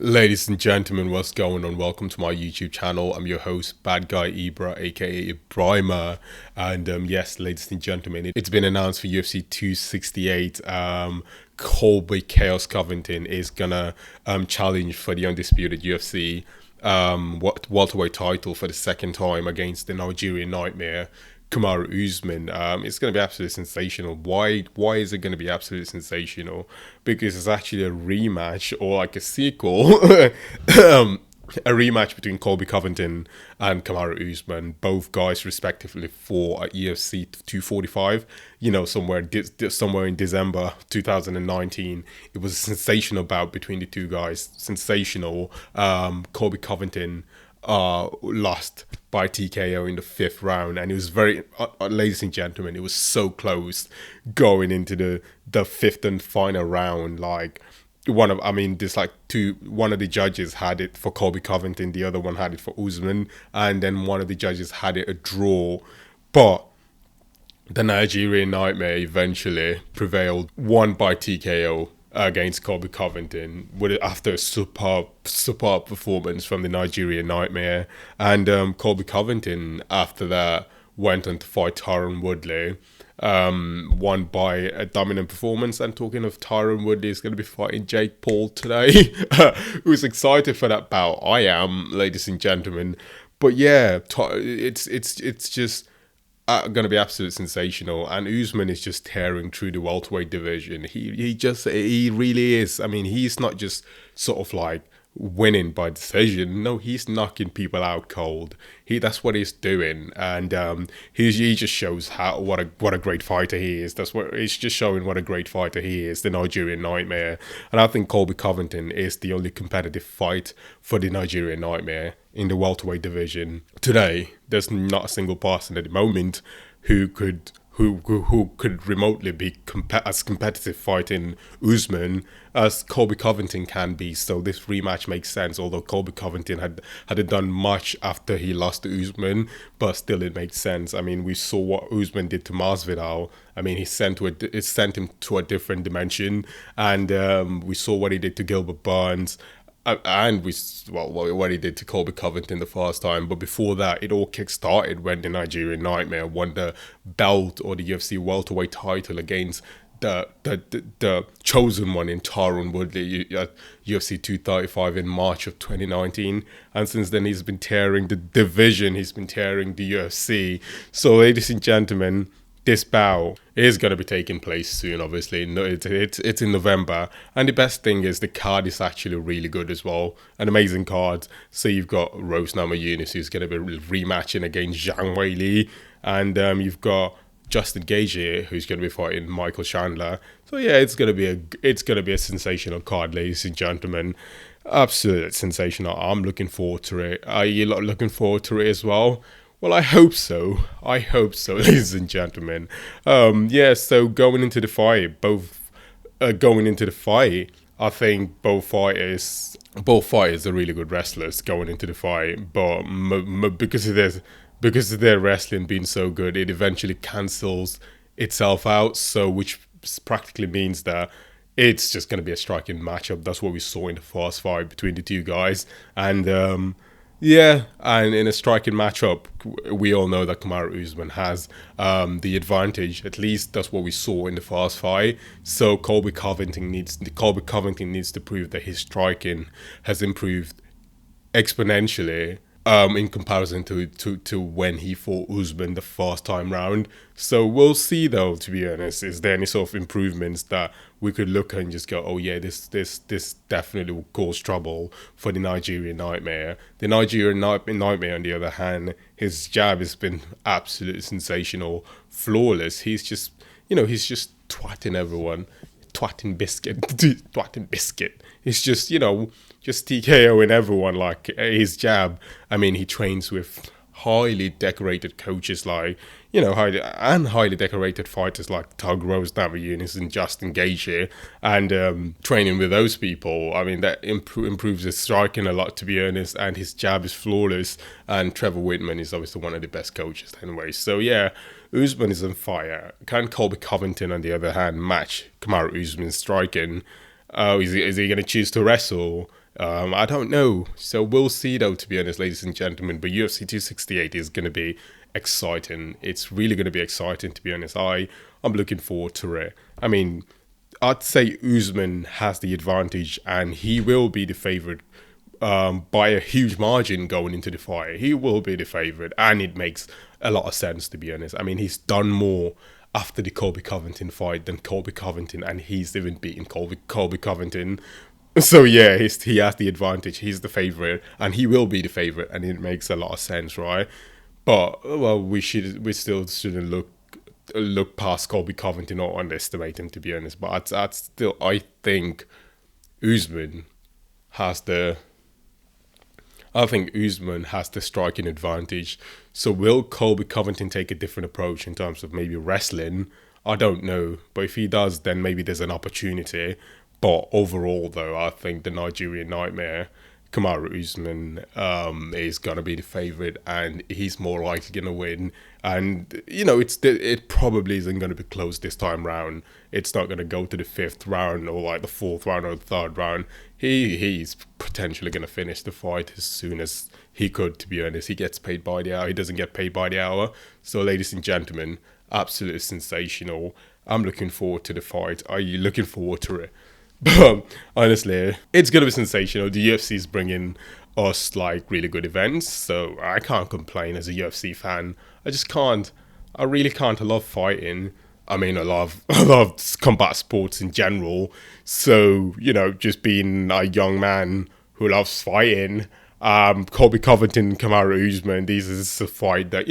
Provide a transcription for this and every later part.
Ladies and gentlemen, what's going on? Welcome to my YouTube channel. I'm your host, Bad Guy Ibra, aka Ibrahima. And yes, ladies and gentlemen, it's been announced for UFC 268. Colby Chaos Covington is gonna challenge for the undisputed UFC welterweight title for the second time against the Nigerian Nightmare, Kamaru Usman. It's going to be absolutely sensational. Why is it going to be absolutely sensational? Because it's actually a rematch or like a sequel, a rematch between Colby Covington and Kamaru Usman, both guys respectively for at UFC 245. You know, somewhere in December 2019, it was a sensational bout between the two guys. Sensational. Colby Covington lost by TKO in the fifth round, and it was very, ladies and gentlemen, it was so close going into the fifth and final round. Like one of the judges had it for Colby Covington, the other one had it for Usman, and then one of the judges had it a draw, but the Nigerian Nightmare eventually prevailed, won by TKO against Colby Covington after a superb performance from the Nigerian Nightmare. And Colby Covington after that went on to fight Tyron Woodley, won by a dominant performance. And talking of Tyron Woodley, is going to be fighting Jake Paul today. Who's excited for that bout? I am, ladies and gentlemen. But yeah, it's just going to be absolutely sensational, and Usman is just tearing through the welterweight division. He really is. I mean, he's not just sort of like winning by decision. No, he's knocking people out cold. That's what he's doing, and he just shows what a great fighter he is. It's just showing what a great fighter he is, the Nigerian Nightmare. And I think Colby Covington is the only competitive fight for the Nigerian Nightmare in the welterweight division today. There's not a single person at the moment who could remotely be as competitive fighting Usman as Colby Covington can be. So this rematch makes sense, although Colby Covington hadn't done much after he lost to Usman, but still it makes sense. I mean, we saw what Usman did to Masvidal. I mean, it sent him to a different dimension, and we saw what he did to Gilbert Burns. And what he did to Colby Covington the first time. But before that, it all kick-started when the Nigerian Nightmare won the belt or the UFC welterweight title against the chosen one in Tyron Woodley at UFC 235 in March of 2019. And since then, he's been tearing the division. He's been tearing the UFC. So, ladies and gentlemen, this bout is going to be taking place soon, obviously. No, it's in November. And the best thing is the card is actually really good as well. An amazing card. So you've got Rose Namajunas, who's going to be rematching against Zhang Weili. And you've got Justin Gaethje, who's going to be fighting Michael Chandler. So yeah, it's going to be a sensational card, ladies and gentlemen. Absolutely sensational. I'm looking forward to it. Are you looking forward to it as well? Well, I hope so, ladies and gentlemen. So going into the fight, I think both fighters are really good wrestlers going into the fight, but because of their wrestling being so good, it eventually cancels itself out. So which practically means that it's just going to be a striking matchup. That's what we saw in the first fight between the two guys, and yeah, and in a striking matchup, we all know that Kamaru Usman has the advantage. At least that's what we saw in the first fight. So Colby Covington needs to prove that his striking has improved exponentially in comparison to when he fought Usman the first time round. So we'll see, though, to be honest. Is there any sort of improvements that we could look at and just go, oh yeah, this definitely will cause trouble for the Nigerian Nightmare. The Nigerian Nightmare, on the other hand, his jab has been absolutely sensational, flawless. He's just twatting everyone. Twatting biscuit. It's just, just TKOing everyone, like his jab. I mean, he trains with highly decorated coaches like, highly decorated fighters like Tug Rose Namajunas and Justin Gaethje, and training with those people. I mean, that improves his striking a lot, to be honest, and his jab is flawless. And Trevor Whitman is obviously one of the best coaches anyway. So yeah, Usman is on fire. Can Colby Covington, on the other hand, match Kamaru Usman's striking? Is he going to choose to wrestle? I don't know. So we'll see, though, to be honest, ladies and gentlemen. But UFC 268 is going to be exciting. It's really going to be exciting, to be honest. I'm looking forward to it. I mean, I'd say Usman has the advantage, and he will be the favorite by a huge margin going into the fight. He will be the favorite, and it makes a lot of sense, to be honest. I mean, he's done more after the Colby Covington fight than Colby Covington, and he's even beaten Colby Covington. So yeah, he has the advantage. He's the favorite, and he will be the favorite, and it makes a lot of sense, right? But well, we still shouldn't look past Colby Covington or underestimate him, to be honest. But I think Usman has the striking advantage. So will Colby Covington take a different approach in terms of maybe wrestling? I don't know. But if he does, then maybe there's an opportunity. But overall, though, I think the Nigerian Nightmare, Kamaru Usman, is going to be the favourite, and he's more likely going to win. And, it probably isn't going to be close this time round. It's not going to go to the 5th round or like the 4th round or the 3rd round. He's potentially going to finish the fight as soon as he could, to be honest. He gets paid by the hour. He doesn't get paid by the hour. So, ladies and gentlemen, absolutely sensational. I'm looking forward to the fight. Are you looking forward to it? But honestly, it's going to be sensational. The UFC is bringing us like really good events, so I can't complain as a UFC fan. I just can't. I really can't. I love fighting. I mean, I love combat sports in general. So, just being a young man who loves fighting, Colby Covington, Kamaru Usman, this is a fight that,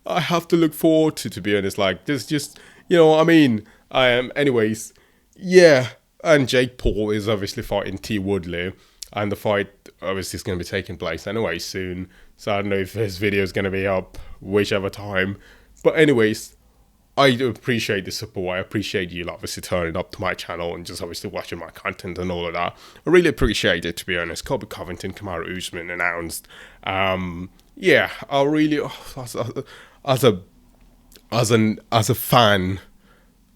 I have to look forward to be honest. Like, there's just, what I mean? Anyways, yeah. And Jake Paul is obviously fighting T. Woodley, and the fight obviously is going to be taking place anyway soon. So I don't know if his video is going to be up whichever time. But anyways, I appreciate the support. I appreciate you obviously turning up to my channel and just obviously watching my content and all of that. I really appreciate it, to be honest. Colby Covington, Kamaru Usman announced. Yeah, I really, as a fan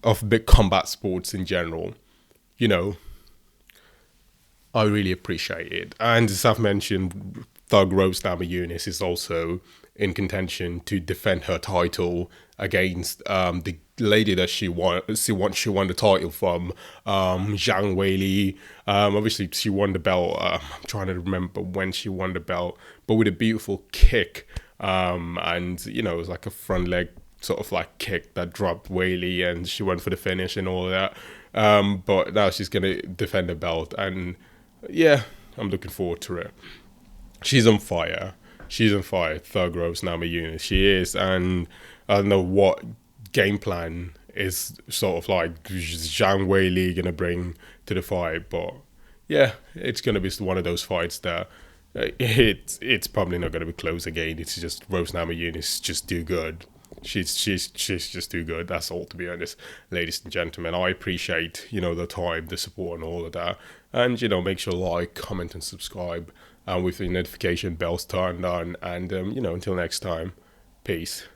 of big combat sports in general, I really appreciate it. And as I've mentioned, Thug Rose Namajunas is also in contention to defend her title against the lady that she won the title from, Zhang Weili. Obviously, she won the belt. I'm trying to remember when she won the belt, but with a beautiful kick. And it was like a front leg sort of like kick that dropped Weili, and she went for the finish and all of that. But now she's going to defend the belt, and yeah, I'm looking forward to it. She's on fire. Thug Rose Namajunas. She is, and I don't know what game plan is sort of like Zhang Weili going to bring to the fight, but yeah, it's going to be one of those fights that it's probably not going to be close again. It's just Rose Namajunas just too good. She's just too good. That's all, to be honest, ladies and gentlemen. I appreciate the time, the support, and all of that. And make sure to like, comment, and subscribe, and with the notification bells turned on. And until next time, peace.